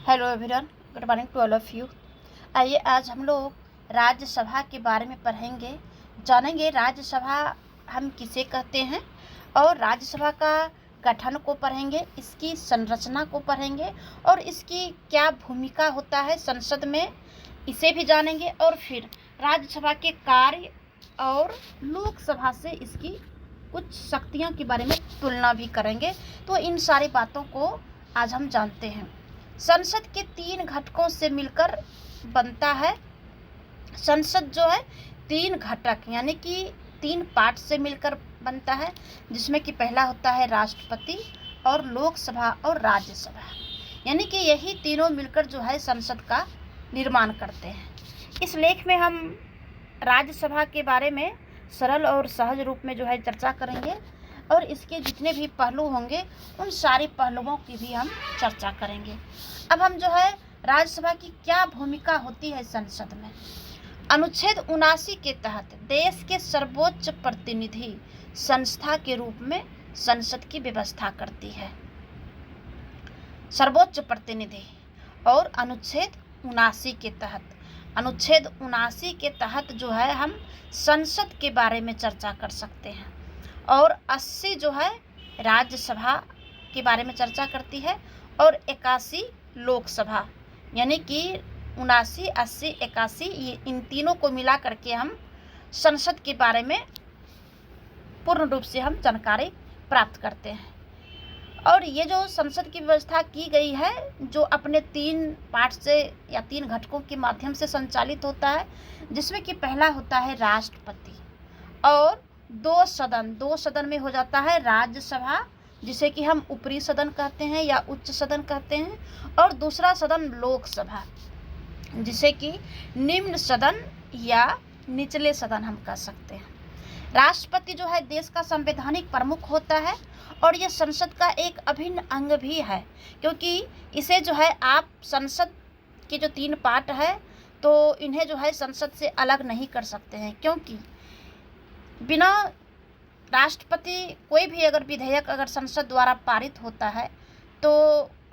Hello everyone, good morning to all of you. आइए आज हम लोग राज्यसभा के बारे में पढ़ेंगे, जानेंगे राज्यसभा हम किसे कहते हैं और राज्यसभा का गठन को पढ़ेंगे, इसकी संरचना को पढ़ेंगे और इसकी क्या भूमिका होता है संसद में, इसे भी जानेंगे। और फिर राज्यसभा के कार्य और लोकसभा से इसकी कुछ शक्तियों के बारे में तुलना भी करेंगे। तो इन सारी बातों को आज हम जानते हैं। संसद के 3 घटकों से मिलकर बनता है। संसद जो है 3 घटक यानी कि 3 पार्ट से मिलकर बनता है, जिसमें कि पहला होता है राष्ट्रपति और लोकसभा और राज्यसभा, यानी कि यही तीनों मिलकर जो है संसद का निर्माण करते हैं। इस लेख में हम राज्यसभा के बारे में सरल और सहज रूप में जो है चर्चा करेंगे और इसके जितने भी पहलू होंगे उन सारे पहलुओं की भी हम चर्चा करेंगे। अब हम जो है राज्यसभा की क्या भूमिका होती है संसद में। अनुच्छेद 79 के तहत देश के सर्वोच्च प्रतिनिधि संस्था के रूप में संसद की व्यवस्था करती है, सर्वोच्च प्रतिनिधि। और अनुच्छेद 79 के तहत जो है हम संसद के बारे में चर्चा कर सकते हैं और 80 जो है राज्यसभा के बारे में चर्चा करती है और 81 लोकसभा, यानी कि 79, 80, 81 ये इन तीनों को मिला करके हम संसद के बारे में पूर्ण रूप से हम जानकारी प्राप्त करते हैं। और ये जो संसद की व्यवस्था की गई है जो अपने 3 पार्ट से या 3 घटकों के माध्यम से संचालित होता है, जिसमें कि पहला होता है राष्ट्रपति और 2 सदन में हो जाता है राज्यसभा, जिसे कि हम ऊपरी सदन कहते हैं या उच्च सदन कहते हैं, और दूसरा सदन लोकसभा, जिसे कि निम्न सदन या निचले सदन हम कह सकते हैं। राष्ट्रपति जो है देश का संवैधानिक प्रमुख होता है और यह संसद का एक अभिन्न अंग भी है, क्योंकि इसे जो है आप संसद के जो 3 पार्ट है तो इन्हें जो है संसद से अलग नहीं कर सकते हैं, क्योंकि बिना राष्ट्रपति कोई भी अगर विधेयक अगर संसद द्वारा पारित होता है तो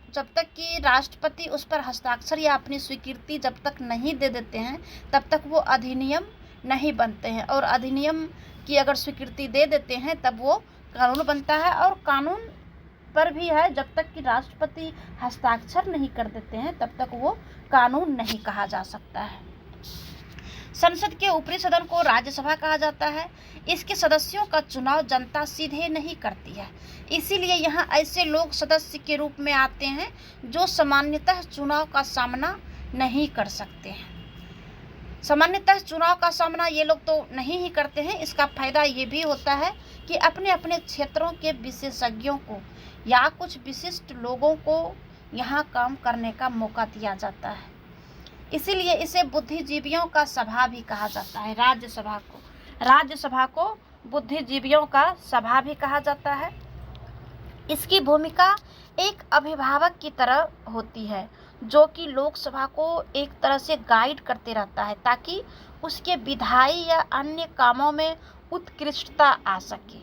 जब तक कि राष्ट्रपति उस पर हस्ताक्षर या अपनी स्वीकृति जब तक नहीं दे देते हैं तब तक वो अधिनियम नहीं बनते हैं, और अधिनियम की अगर स्वीकृति दे देते हैं तब वो कानून बनता है। और कानून पर भी है, जब तक कि राष्ट्रपति हस्ताक्षर नहीं कर देते हैं तब तक वो कानून नहीं कहा जा सकता है। संसद के ऊपरी सदन को राज्यसभा कहा जाता है। इसके सदस्यों का चुनाव जनता सीधे नहीं करती है, इसीलिए यहाँ ऐसे लोग सदस्य के रूप में आते हैं जो सामान्यतः चुनाव का सामना नहीं कर सकते हैं। सामान्यतः चुनाव का सामना ये लोग तो नहीं ही करते हैं। इसका फायदा ये भी होता है कि अपने अपने क्षेत्रों के विशेषज्ञों को या कुछ विशिष्ट लोगों को यहाँ काम करने का मौका दिया जाता है, इसीलिए इसे बुद्धिजीवियों का सभा भी कहा जाता है। राज्यसभा को बुद्धिजीवियों का सभा भी कहा जाता है। इसकी भूमिका एक अभिभावक की तरह होती है जो कि लोकसभा को एक तरह से गाइड करते रहता है ताकि उसके विधायी या अन्य कामों में उत्कृष्टता आ सके।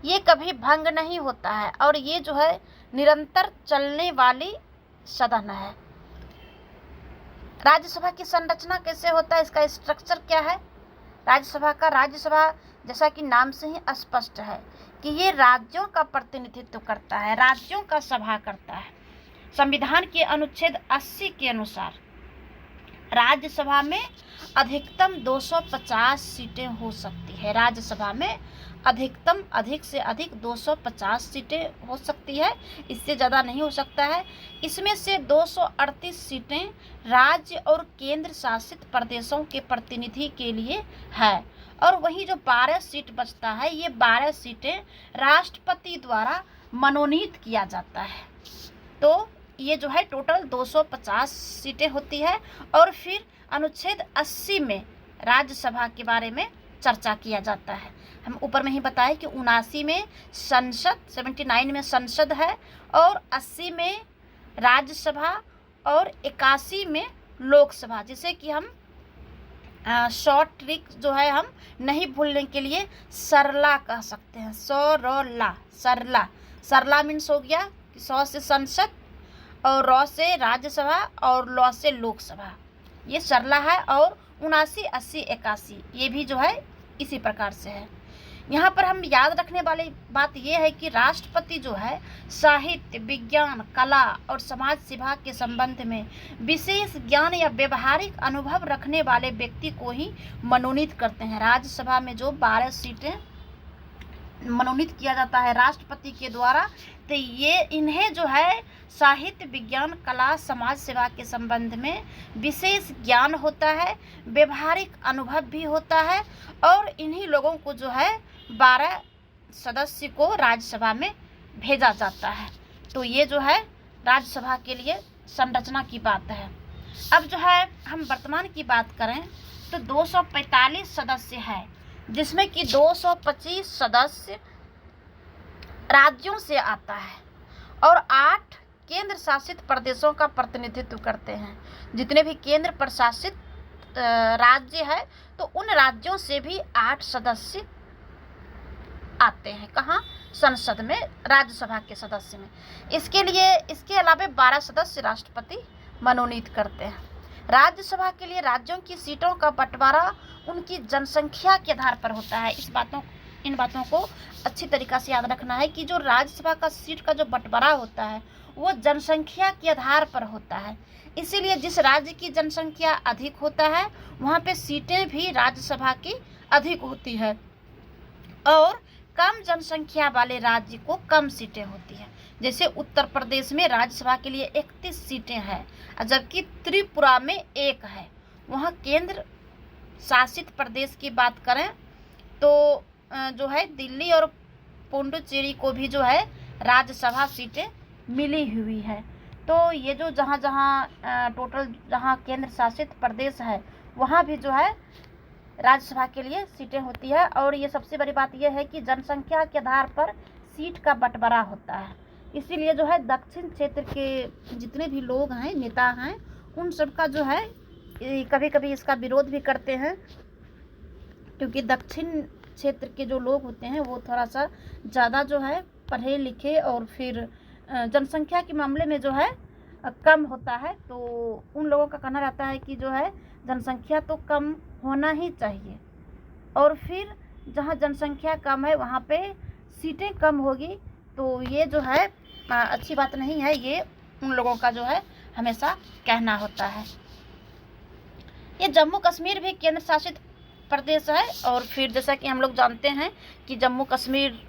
ये कभी भंग नहीं होता है और ये जो है निरंतर चलने वाली सदन है। राज्यसभा की संरचना कैसे होता है, इसका स्ट्रक्चर क्या है राज्यसभा जैसा कि नाम से ही स्पष्ट है कि ये राज्यों का प्रतिनिधित्व करता है, राज्यों का सभा करता है। संविधान के अनुच्छेद 80 के अनुसार राज्यसभा में अधिकतम 250 सीटें हो सकती है। राज्यसभा में अधिक से अधिक 250 सीटें हो सकती है, इससे ज़्यादा नहीं हो सकता है। इसमें से 238 सीटें राज्य और केंद्र शासित प्रदेशों के प्रतिनिधि के लिए है और वही जो 12 सीट बचता है, ये 12 सीटें राष्ट्रपति द्वारा मनोनीत किया जाता है। तो ये जो है टोटल 250 सीटें होती है। और फिर अनुच्छेद 80 में राज्यसभा के बारे में चर्चा किया जाता है। हम ऊपर में ही बताएं कि 79 में संसद, 79 में संसद है और 80 में राज्यसभा और 81 में लोकसभा, जिसे कि हम शॉर्ट ट्रिक जो है हम नहीं भूलने के लिए सरला कह सकते हैं। सरला मीन्स हो गया 100 से संसद और र से राज्यसभा और ल से लोकसभा, ये सरला है। और 79, 80, 81 ये भी जो है इसी प्रकार से है। यहाँ पर हम याद रखने वाली बात यह है कि राष्ट्रपति जो है साहित्य, विज्ञान, कला और समाज सेवा के संबंध में विशेष ज्ञान या व्यवहारिक अनुभव रखने वाले व्यक्ति को ही मनोनीत करते हैं। राज्यसभा में जो 12 सीटें मनोनीत किया जाता है राष्ट्रपति के द्वारा, तो ये इन्हें जो है साहित्य, विज्ञान, कला, समाज सेवा के संबंध में विशेष ज्ञान होता है, व्यवहारिक अनुभव भी होता है, और इन्हीं लोगों को जो है 12 सदस्य को राज्यसभा में भेजा जाता है। तो ये जो है राज्यसभा के लिए संरचना की बात है। अब जो है हम वर्तमान की बात करें तो 245 सदस्य है, जिसमें कि 225 सदस्य राज्यों से आता है और 8 केंद्र शासित प्रदेशों का प्रतिनिधित्व करते हैं। जितने भी केंद्र प्रशासित राज्य है तो उन राज्यों से भी 8 सदस्य आते हैं। कहाँ? संसद में, राज्यसभा के सदस्य में। इसके अलावा 12 सदस्य राष्ट्रपति मनोनीत करते हैं। राज्यसभा के लिए राज्यों की सीटों का बंटवारा उनकी जनसंख्या के आधार पर होता है। इन बातों को अच्छी तरीक़ा से याद रखना है कि जो राज्यसभा का सीट का जो बंटवारा होता है वो जनसंख्या के आधार पर होता है। इसीलिए जिस राज्य की जनसंख्या अधिक होता है वहाँ पे सीटें भी राज्यसभा की अधिक होती है, और कम जनसंख्या वाले राज्य को कम सीटें होती हैं। जैसे उत्तर प्रदेश में राज्यसभा के लिए 31 सीटें हैं, जबकि त्रिपुरा में 1 है। वहाँ केंद्र शासित प्रदेश की बात करें तो जो है दिल्ली और पुडुचेरी को भी जो है राज्यसभा सीटें मिली हुई है। तो ये जो जहाँ टोटल जहाँ केंद्र शासित प्रदेश है वहाँ भी जो है राज्यसभा के लिए सीटें होती है। और ये सबसे बड़ी बात यह है कि जनसंख्या के आधार पर सीट का बंटवारा होता है। इसीलिए जो है दक्षिण क्षेत्र के जितने भी लोग हैं, नेता हैं, उन सब का जो है कभी कभी इसका विरोध भी करते हैं, क्योंकि दक्षिण क्षेत्र के जो लोग होते हैं वो थोड़ा सा ज़्यादा जो है पढ़े लिखे और फिर जनसंख्या के मामले में जो है कम होता है। तो उन लोगों का कहना रहता है कि जो है जनसंख्या तो कम होना ही चाहिए, और फिर जहाँ जनसंख्या कम है वहाँ पे सीटें कम होगी, तो ये जो है अच्छी बात नहीं है। ये उन लोगों का जो है हमेशा कहना होता है। ये जम्मू कश्मीर भी केंद्र शासित प्रदेश है, और फिर जैसा कि हम लोग जानते हैं कि जम्मू कश्मीर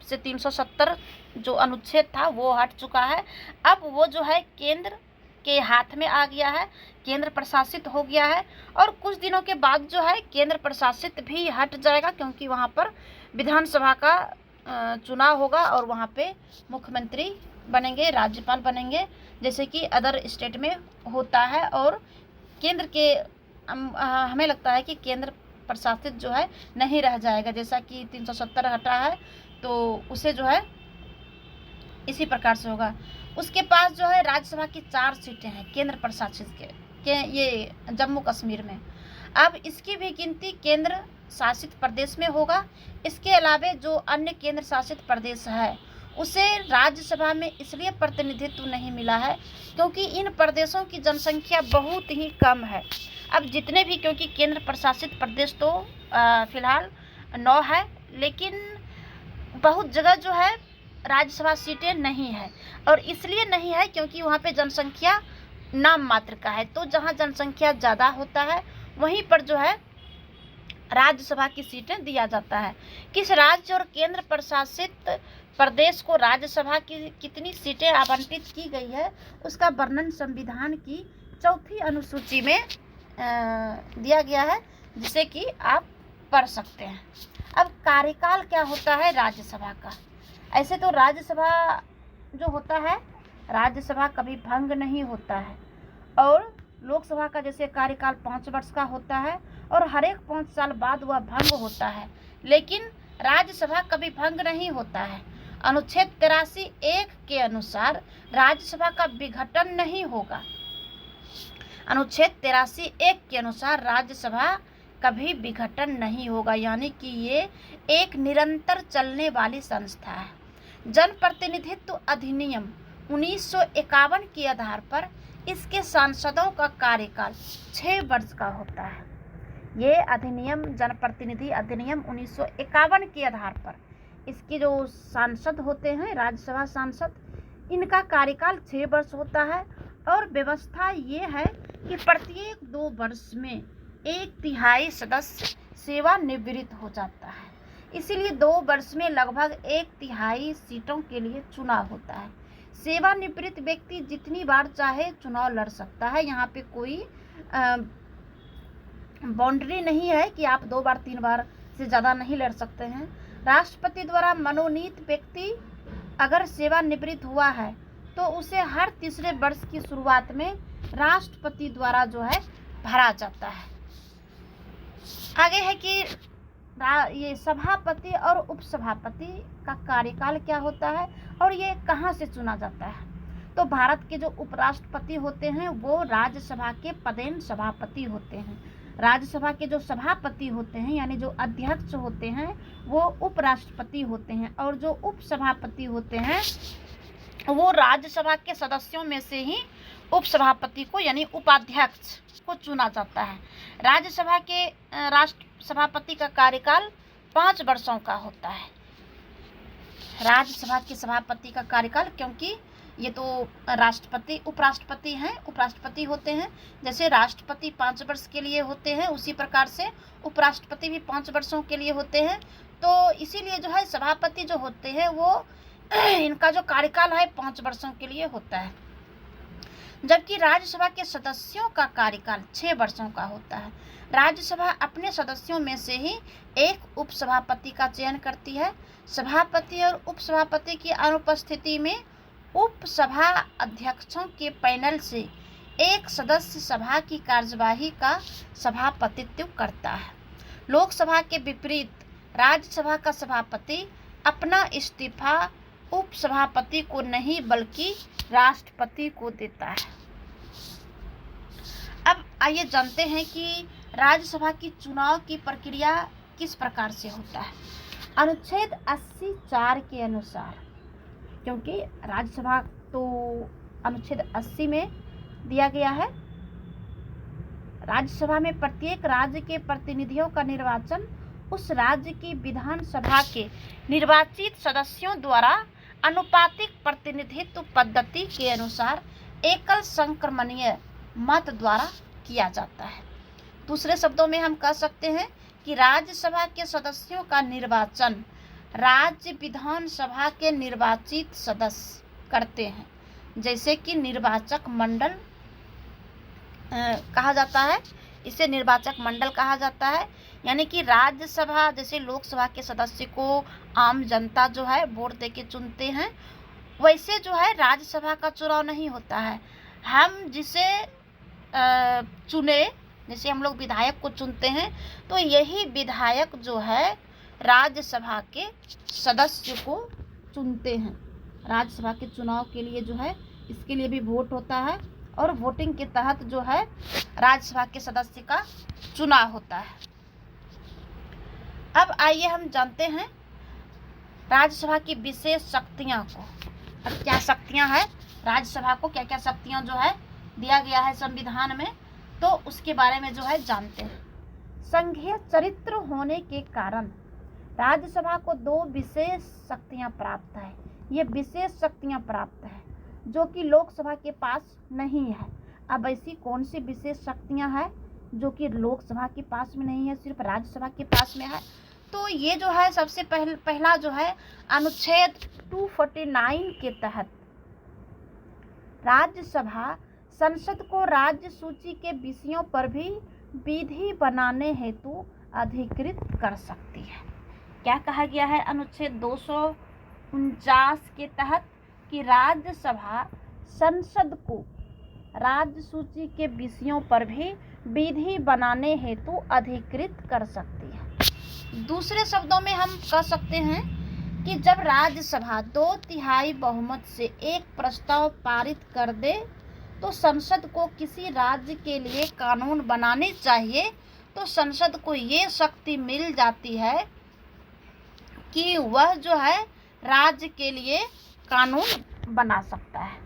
से 370 जो अनुच्छेद था वो हट चुका है। अब वो जो है केंद्र के हाथ में आ गया है, केंद्र प्रशासित हो गया है, और कुछ दिनों के बाद जो है केंद्र प्रशासित भी हट जाएगा, क्योंकि वहाँ पर विधानसभा का चुनाव होगा और वहाँ पे मुख्यमंत्री बनेंगे, राज्यपाल बनेंगे, जैसे कि अदर स्टेट में होता है। और केंद्र के हमें लगता है कि केंद्र प्रशासित जो है नहीं रह जाएगा, जैसा कि 370 हटा है तो उसे जो है इसी प्रकार से होगा। उसके पास जो है राज्यसभा की 4 सीटें हैं केंद्र प्रशासित के ये जम्मू कश्मीर में। अब इसकी भी गिनती केंद्र शासित प्रदेश में होगा। इसके अलावा जो अन्य केंद्र शासित प्रदेश है उसे राज्यसभा में इसलिए प्रतिनिधित्व नहीं मिला है क्योंकि इन प्रदेशों की जनसंख्या बहुत ही कम है। अब जितने भी, क्योंकि केंद्र प्रशासित प्रदेश तो फिलहाल 9 है, लेकिन बहुत जगह जो है राज्यसभा सीटें नहीं है, और इसलिए नहीं है क्योंकि वहाँ पे जनसंख्या नाम मात्र का है। तो जहाँ जनसंख्या ज़्यादा होता है वहीं पर जो है राज्यसभा की सीटें दिया जाता है। किस राज्य और केंद्र प्रशासित प्रदेश को राज्यसभा की कितनी सीटें आवंटित की गई है उसका वर्णन संविधान की 4थी अनुसूची में दिया गया है, जिसे कि आप पढ़ सकते हैं। अब कार्यकाल क्या होता है राज्यसभा का? ऐसे तो राज्यसभा जो होता है, राज्यसभा कभी भंग नहीं होता है, और लोकसभा का जैसे कार्यकाल 5 वर्ष का होता है और हर एक 5 साल बाद वह भंग होता है, लेकिन राज्यसभा कभी भंग नहीं होता है। अनुच्छेद 83(1) के अनुसार राज्यसभा का विघटन नहीं होगा। अनुच्छेद 83(1) के अनुसार राज्यसभा कभी विघटन नहीं होगा, यानी कि ये एक निरंतर चलने वाली संस्था है। जनप्रतिनिधित्व अधिनियम 1951 के आधार पर इसके सांसदों का कार्यकाल 6 वर्ष का होता है। ये अधिनियम, जनप्रतिनिधि अधिनियम 1951 के आधार पर इसके जो सांसद होते हैं, राज्यसभा सांसद, इनका कार्यकाल 6 वर्ष होता है। और व्यवस्था ये है कि प्रत्येक 2 वर्ष में 1/3 सदस्य सेवानिवृत्त हो जाता है। इसीलिए 2 वर्ष में लगभग 1/3 सीटों के लिए चुनाव होता है। सेवानिवृत्त व्यक्ति जितनी बार चाहे चुनाव लड़ सकता है। यहाँ पे कोई बाउंड्री नहीं है कि आप 2 बार 3 बार से ज़्यादा नहीं लड़ सकते हैं। राष्ट्रपति द्वारा मनोनीत व्यक्ति अगर सेवानिवृत्त हुआ है तो उसे हर तीसरे वर्ष की शुरुआत में राष्ट्रपति द्वारा जो है भरा जाता है। आगे है कि ये सभापति और उपसभापति का कार्यकाल क्या होता है और ये कहाँ से चुना जाता है। तो भारत के जो उपराष्ट्रपति होते हैं वो राज्यसभा के पदेन सभापति होते हैं। राज्यसभा के जो सभापति होते हैं यानी जो अध्यक्ष होते हैं वो उपराष्ट्रपति होते हैं। और जो उपसभापति होते हैं वो राज्यसभा के सदस्यों में से ही उपसभापति को यानी उपाध्यक्ष को चुना जाता है। राज्यसभा के राष्ट्र सभापति का कार्यकाल 5 वर्षों का होता है। राज्यसभा के सभापति का कार्यकाल, क्योंकि ये तो राष्ट्रपति उपराष्ट्रपति हैं, उपराष्ट्रपति होते हैं, जैसे राष्ट्रपति 5 वर्ष के लिए होते हैं उसी प्रकार से उपराष्ट्रपति भी 5 वर्षों के लिए होते हैं। तो इसीलिए जो है सभापति जो होते हैं वो इनका जो कार्यकाल है 5 वर्षों के लिए होता है। जबकि राज्यसभा के सदस्यों का कार्यकाल 6 वर्षों का होता है। राज्यसभा अपने सदस्यों में से ही एक उपसभापति का चयन करती है। सभापति और उपसभापति की अनुपस्थिति में उपसभा अध्यक्षों के पैनल से एक सदस्य सभा की कार्यवाही का सभापतित्व करता है। लोकसभा के विपरीत राज्यसभा का सभापति अपना इस्तीफा उपसभापति को नहीं बल्कि राष्ट्रपति को देता है। अब आइए जानते हैं कि राज्यसभा की चुनाव की प्रक्रिया किस प्रकार से होता है। अनुच्छेद 80(4) के अनुसार, क्योंकि राज्यसभा तो अनुच्छेद 80 में दिया गया है, राज्यसभा में प्रत्येक राज्य के प्रतिनिधियों का निर्वाचन उस राज्य की विधानसभा के निर्वाचित सदस्यों द्वारा अनुपातिक प्रतिनिधित्व पद्धति के अनुसार एकल संक्रमणीय मत द्वारा किया जाता है। दूसरे शब्दों में हम कह सकते हैं कि राज्यसभा के सदस्यों का निर्वाचन राज्य विधानसभा के निर्वाचित सदस्य करते हैं, जैसे कि निर्वाचक मंडल कहा जाता है। इसे निर्वाचक मंडल कहा जाता है। यानी कि राज्यसभा जैसे लोकसभा के सदस्य को आम जनता जो है वोट देके चुनते हैं, वैसे जो है राज्यसभा का चुनाव नहीं होता है। हम जिसे चुने, जैसे हम लोग विधायक को चुनते हैं, तो यही विधायक जो है राज्यसभा के सदस्य को चुनते हैं। राज्यसभा के चुनाव के लिए जो है इसके लिए भी वोट होता है और वोटिंग के तहत जो है राज्यसभा के सदस्य का चुनाव होता है। अब आइए हम जानते हैं राज्यसभा की विशेष शक्तियां को। अब क्या शक्तियां हैं राज्यसभा को, क्या क्या शक्तियां जो है दिया गया है संविधान में, तो उसके बारे में जो है जानते हैं। संघीय चरित्र होने के कारण राज्यसभा को 2 विशेष शक्तियां प्राप्त है। ये विशेष शक्तियां प्राप्त है जो कि लोकसभा के पास नहीं है। अब ऐसी कौन सी विशेष शक्तियां हैं जो कि लोकसभा के पास में नहीं है, सिर्फ राज्यसभा के पास में है? तो ये जो है सबसे पहला जो है अनुच्छेद 249 के तहत राज्यसभा संसद को राज्य सूची के विषयों पर भी विधि बनाने हेतु अधिकृत कर सकती है। क्या कहा गया है अनुच्छेद 249 के तहत कि राज्यसभा संसद को राज्य सूची के विषयों पर भी विधि बनाने हेतु अधिकृत कर सकती है। दूसरे शब्दों में हम कह सकते हैं कि जब राज्यसभा 2/3 बहुमत से एक प्रस्ताव पारित कर दे तो संसद को किसी राज्य के लिए कानून बनाने चाहिए, तो संसद को ये शक्ति मिल जाती है कि वह जो है राज्य के लिए कानून बना सकता है।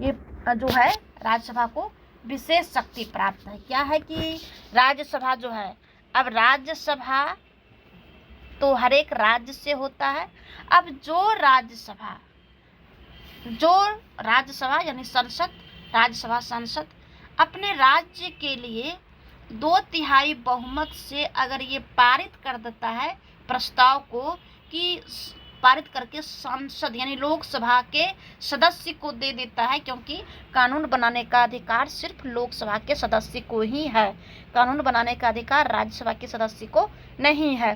ये जो है राज्यसभा को विशेष शक्ति प्राप्त है। क्या है कि राज्यसभा जो है, अब राज्यसभा तो हर एक राज्य से होता है। अब जो राज्यसभा यानी संसद, राज्यसभा संसद अपने राज्य के लिए 2/3 बहुमत से अगर ये पारित कर देता है प्रस्ताव को, कि पारित करके संसद यानी लोकसभा के सदस्य को दे देता है, क्योंकि कानून बनाने का अधिकार सिर्फ लोकसभा के सदस्य को ही है, कानून बनाने का अधिकार राज्यसभा के सदस्य को नहीं है।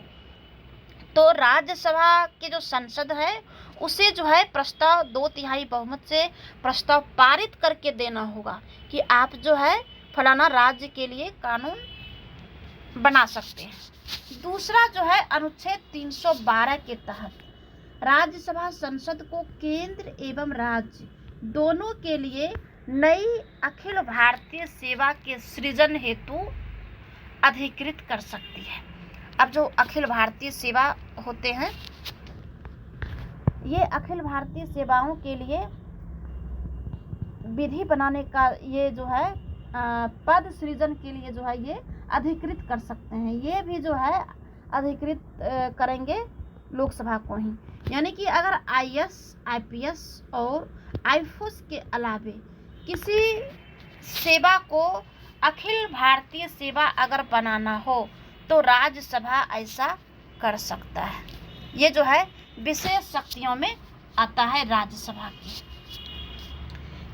तो राज्यसभा के जो संसद है उसे जो है प्रस्ताव 2/3 बहुमत से प्रस्ताव पारित करके देना होगा कि आप जो है फलाना राज्य के लिए कानून बना सकते हैं। दूसरा जो है अनुच्छेद 312 के तहत राज्यसभा संसद को केंद्र एवं राज्य दोनों के लिए नई अखिल भारतीय सेवा के सृजन हेतु अधिकृत कर सकती है। अब जो अखिल भारतीय सेवा होते हैं, ये अखिल भारतीय सेवाओं के लिए विधि बनाने का ये जो है पद सृजन के लिए जो है ये अधिकृत कर सकते हैं। ये भी जो है अधिकृत करेंगे लोकसभा को ही। यानी कि अगर IAS, IPS और IFOS के अलावे किसी सेवा को अखिल भारतीय सेवा अगर बनाना हो तो राज्यसभा ऐसा कर सकता है। ये जो है विशेष शक्तियों में आता है राज्यसभा की।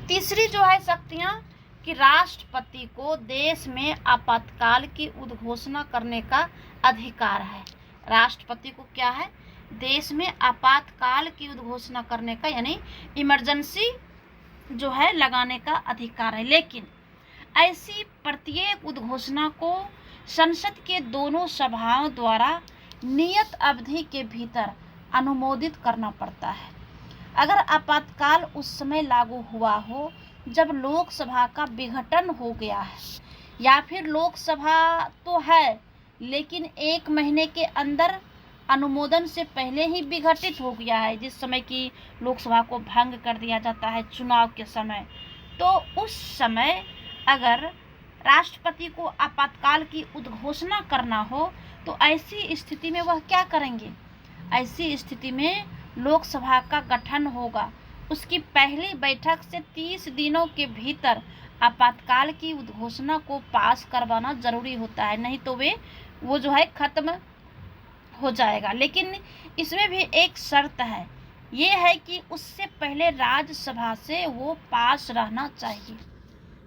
तीसरी जो है शक्तियाँ कि राष्ट्रपति को देश में आपातकाल की उद्घोषणा करने का अधिकार है। राष्ट्रपति को क्या है, देश में आपातकाल की उद्घोषणा करने का यानी इमरजेंसी जो है लगाने का अधिकार है। लेकिन ऐसी प्रत्येक उद्घोषणा को संसद के दोनों सभाओं द्वारा नियत अवधि के भीतर अनुमोदित करना पड़ता है। अगर आपातकाल उस समय लागू हुआ हो जब लोकसभा का विघटन हो गया है, या फिर लोकसभा तो है लेकिन 1 महीने के अंदर अनुमोदन से पहले ही विघटित हो गया है, जिस समय की लोकसभा को भंग कर दिया जाता है चुनाव के समय, तो उस समय अगर राष्ट्रपति को आपातकाल की उद्घोषणा करना हो तो ऐसी स्थिति में वह क्या करेंगे, ऐसी स्थिति में लोकसभा का गठन होगा। उसकी पहली बैठक से 30 दिनों के भीतर आपातकाल की उद्घोषणा को पास करवाना जरूरी होता है, नहीं तो वो जो है खत्म हो जाएगा। लेकिन इसमें भी एक शर्त है, ये है कि उससे पहले राज्यसभा से वो पास रहना चाहिए।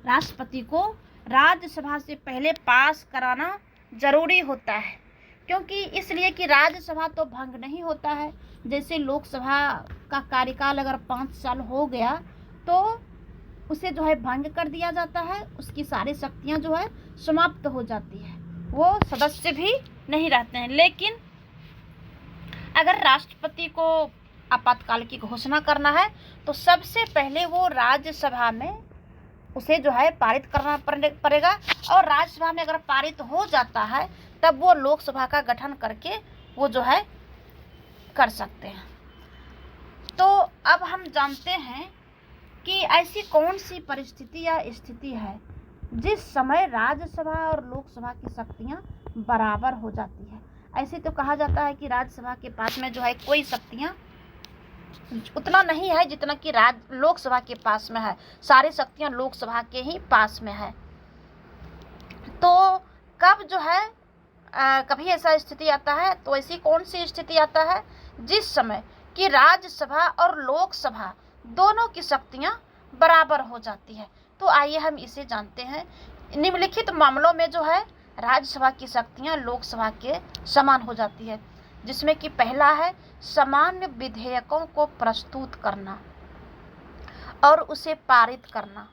राष्ट्रपति को राज्यसभा से पहले पास कराना जरूरी होता है, क्योंकि इसलिए कि राज्यसभा तो भंग नहीं होता है। जैसे लोकसभा का कार्यकाल अगर 5 साल हो गया तो उसे जो है भंग कर दिया जाता है, उसकी सारी शक्तियां जो है समाप्त हो जाती है, वो सदस्य भी नहीं रहते हैं। लेकिन अगर राष्ट्रपति को आपातकाल की घोषणा करना है तो सबसे पहले वो राज्यसभा में उसे जो है पारित करना पड़ेगा, और राज्यसभा में अगर पारित हो जाता है तब वो लोकसभा का गठन करके वो जो है कर सकते हैं। तो अब हम जानते हैं कि ऐसी कौन सी परिस्थिति या स्थिति है जिस समय राज्यसभा और लोकसभा की शक्तियां बराबर हो जाती है। ऐसे तो कहा जाता है कि राज्यसभा के पास में जो है कोई शक्तियां उतना नहीं है जितना कि लोकसभा के पास में है, सारी शक्तियां लोकसभा के ही पास में है। तो कब जो है कभी ऐसा स्थिति आता है, तो ऐसी कौन सी स्थिति आता है जिस समय कि राज्यसभा और लोकसभा दोनों की शक्तियां बराबर हो जाती है। तो आइए हम इसे जानते हैं। निम्नलिखित मामलों में जो है राज्यसभा की शक्तियां लोकसभा के समान हो जाती है, जिसमें कि पहला है सामान्य विधेयकों को प्रस्तुत करना और उसे पारित करना।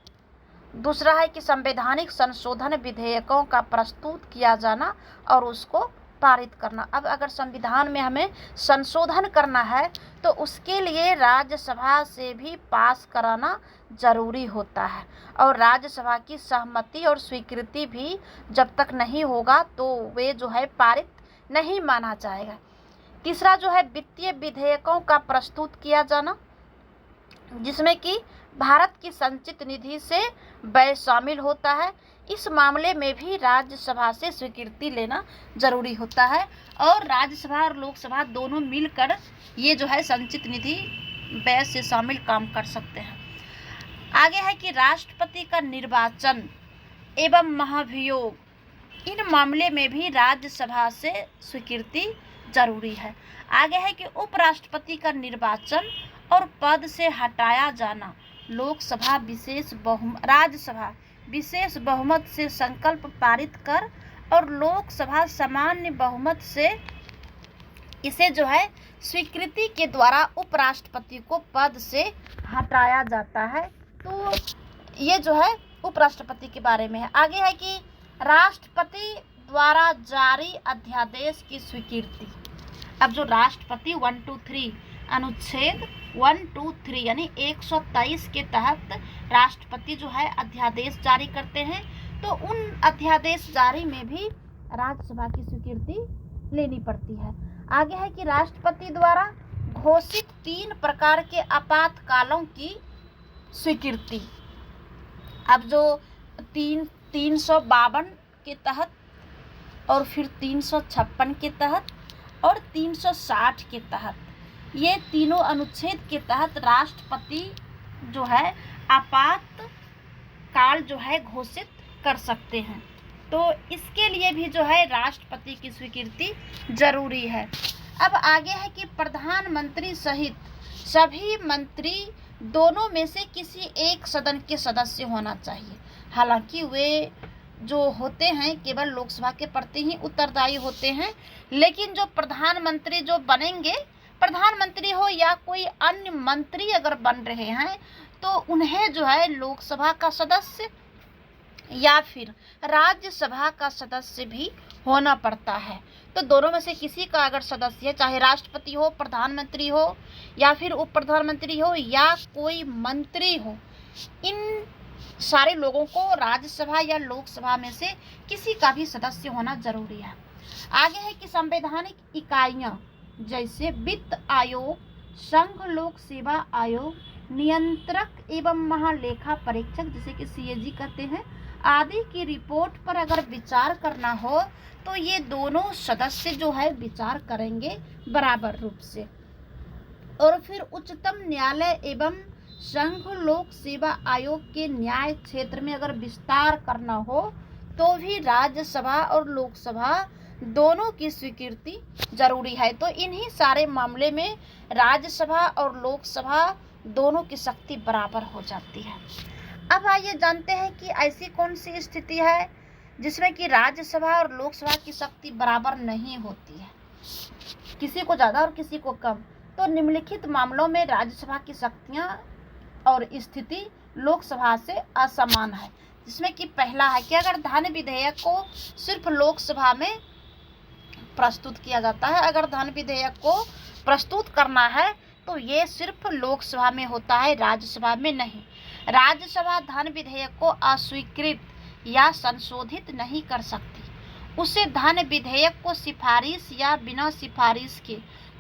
दूसरा है कि संवैधानिक संशोधन विधेयकों का प्रस्तुत किया जाना और उसको पारित करना। अब अगर संविधान में हमें संशोधन करना है तो उसके लिए राज्यसभा से भी पास कराना जरूरी होता है, और राज्यसभा की सहमति और स्वीकृति भी जब तक नहीं होगा तो वे जो है पारित नहीं माना जाएगा। तीसरा जो है वित्तीय विधेयकों का प्रस्तुत किया जाना, जिसमें कि भारत की संचित निधि से व्यय शामिल होता है। इस मामले में भी राज्यसभा से स्वीकृति लेना जरूरी होता है और राज्यसभा और लोकसभा दोनों मिलकर ये जो है संचित निधि व्यय से शामिल काम कर सकते हैं। आगे है कि राष्ट्रपति का निर्वाचन एवं महाभियोग, इन मामले में भी राज्यसभा से स्वीकृति जरूरी है। आगे है कि उपराष्ट्रपति का निर्वाचन और पद से हटाया जाना राज्यसभा विशेष बहुमत से संकल्प पारित कर और लोकसभा सामान्य बहुमत से इसे जो है स्वीकृति के द्वारा उपराष्ट्रपति को पद से हटाया जाता है। तो ये जो है उपराष्ट्रपति के बारे में है। आगे है कि राष्ट्रपति द्वारा जारी अध्यादेश की स्वीकृति। अब जो राष्ट्रपति 123 अनुच्छेद 123 यानी 123 के तहत राष्ट्रपति जो है अध्यादेश जारी करते हैं, तो उन अध्यादेश जारी में भी राज्यसभा की स्वीकृति लेनी पड़ती है। आगे है कि राष्ट्रपति द्वारा घोषित 3 प्रकार के आपातकालों की स्वीकृति। अब जो 352 के तहत और फिर 356 के तहत और 360 के तहत, ये तीनों अनुच्छेद के तहत राष्ट्रपति जो है आपातकाल जो है घोषित कर सकते हैं। तो इसके लिए भी जो है राष्ट्रपति की स्वीकृति जरूरी है। अब आगे है कि प्रधानमंत्री सहित सभी मंत्री दोनों में से किसी एक सदन के सदस्य होना चाहिए। हालांकि वे जो होते हैं केवल लोकसभा के प्रति ही उत्तरदायी होते हैं, लेकिन जो प्रधानमंत्री जो बनेंगे, प्रधानमंत्री हो या कोई अन्य मंत्री अगर बन रहे हैं, तो उन्हें जो है लोकसभा का सदस्य या फिर राज्यसभा का सदस्य भी होना पड़ता है। तो दोनों में से किसी का अगर सदस्य है, चाहे राष्ट्रपति हो, प्रधानमंत्री हो या फिर उप प्रधानमंत्री हो या कोई मंत्री हो, इन सारे लोगों को राज्यसभा या लोकसभा में से किसी का भी सदस्य होना जरूरी है। आगे है कि संवैधानिक इकाइयां जैसे वित्त आयोग, संघ लोक सेवा आयोग, नियंत्रक एवं महालेखा परीक्षक जिसे कि सीएजी कहते हैं, आदि की रिपोर्ट पर अगर विचार करना हो तो ये दोनों सदस्य जो है विचार करेंगे बराबर रूप से। और फिर उच्चतम न्यायालय एवं संघ लोक सेवा आयोग के न्याय क्षेत्र में अगर विस्तार करना हो तो भी राज्यसभा और लोकसभा दोनों की स्वीकृति जरूरी है। तो इन्हीं सारे मामले में राज्यसभा और लोकसभा दोनों की शक्ति बराबर हो जाती है। अब आइए जानते हैं कि ऐसी कौन सी स्थिति है जिसमें कि राज्यसभा और लोकसभा की शक्ति बराबर नहीं होती है, किसी को ज़्यादा और किसी को कम। तो निम्नलिखित मामलों में राज्यसभा की शक्तियां और स्थिति लोकसभा से असमान है, जिसमें कि पहला है कि अगर धन विधेयक को सिर्फ लोकसभा में प्रस्तुत किया जाता है, अगर धन विधेयक को प्रस्तुत करना है तो ये सिर्फ लोकसभा में होता है, राज्यसभा में नहीं। राज्यसभा धन विधेयक को अस्वीकृत या संशोधित नहीं कर सकती। उसे धन विधेयक को सिफारिश या बिना सिफारिश के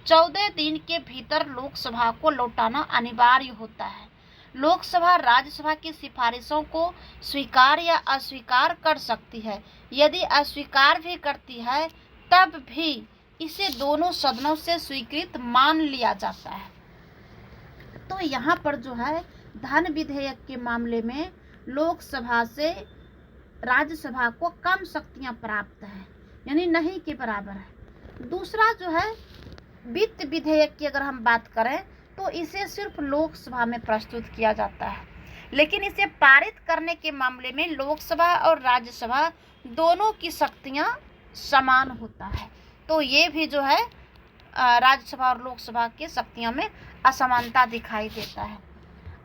14 दिन के भीतर लोकसभा को लौटाना अनिवार्य होता है। लोकसभा राज्यसभा की सिफारिशों को स्वीकार या अस्वीकार कर सकती है। यदि अस्वीकार भी करती है तब भी इसे दोनों सदनों से स्वीकृत मान लिया जाता है। तो यहाँ पर जो है धन विधेयक के मामले में लोकसभा से राज्यसभा को कम शक्तियाँ प्राप्त है, यानी नहीं के बराबर है। दूसरा जो है वित्त विधेयक की अगर हम बात करें तो इसे सिर्फ लोकसभा में प्रस्तुत किया जाता है, लेकिन इसे पारित करने के मामले में लोकसभा और राज्यसभा दोनों की शक्तियाँ समान होता है। तो ये भी जो है राज्यसभा और लोकसभा की शक्तियों में असमानता दिखाई देता है।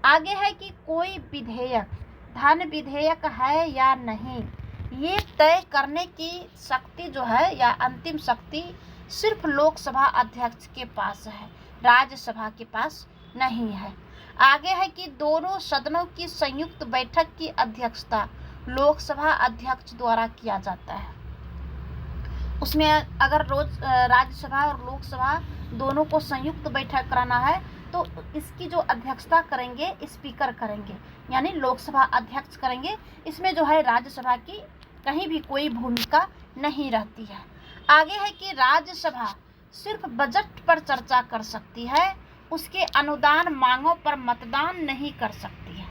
आगे है कि कोई विधेयक धन विधेयक है या नहीं, ये तय करने की शक्ति जो है या अंतिम शक्ति सिर्फ लोकसभा अध्यक्ष के पास है, राज्यसभा के पास नहीं है। आगे है कि दोनों सदनों की संयुक्त बैठक की अध्यक्षता लोकसभा अध्यक्ष द्वारा किया जाता है। उसमें अगर रोज राज्यसभा और लोकसभा दोनों को संयुक्त बैठक कराना है तो इसकी जो अध्यक्षता करेंगे स्पीकर करेंगे, यानी लोकसभा अध्यक्ष करेंगे। इसमें जो है राज्यसभा की कहीं भी कोई भूमिका नहीं रहती है। आगे है कि राज्यसभा सिर्फ बजट पर चर्चा कर सकती है, उसके अनुदान मांगों पर मतदान नहीं कर सकती है।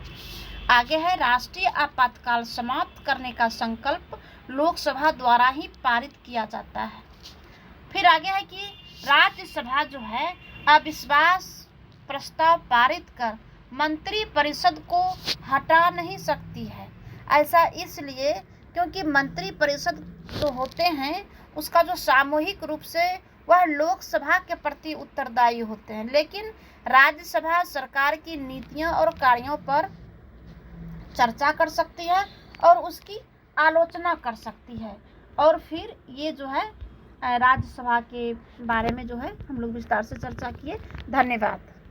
आगे है राष्ट्रीय आपातकाल समाप्त करने का संकल्प लोकसभा द्वारा ही पारित किया जाता है। फिर आगे है कि राज्यसभा जो है अविश्वास प्रस्ताव पारित कर मंत्री परिषद को हटा नहीं सकती है। ऐसा इसलिए क्योंकि मंत्री परिषद जो होते हैं उसका जो सामूहिक रूप से वह लोकसभा के प्रति उत्तरदायी होते हैं, लेकिन राज्यसभा सरकार की नीतियों और कार्यों पर चर्चा कर सकती है और उसकी आलोचना कर सकती है। और फिर ये जो है राज्यसभा के बारे में जो है हम लोग विस्तार से चर्चा किए। धन्यवाद।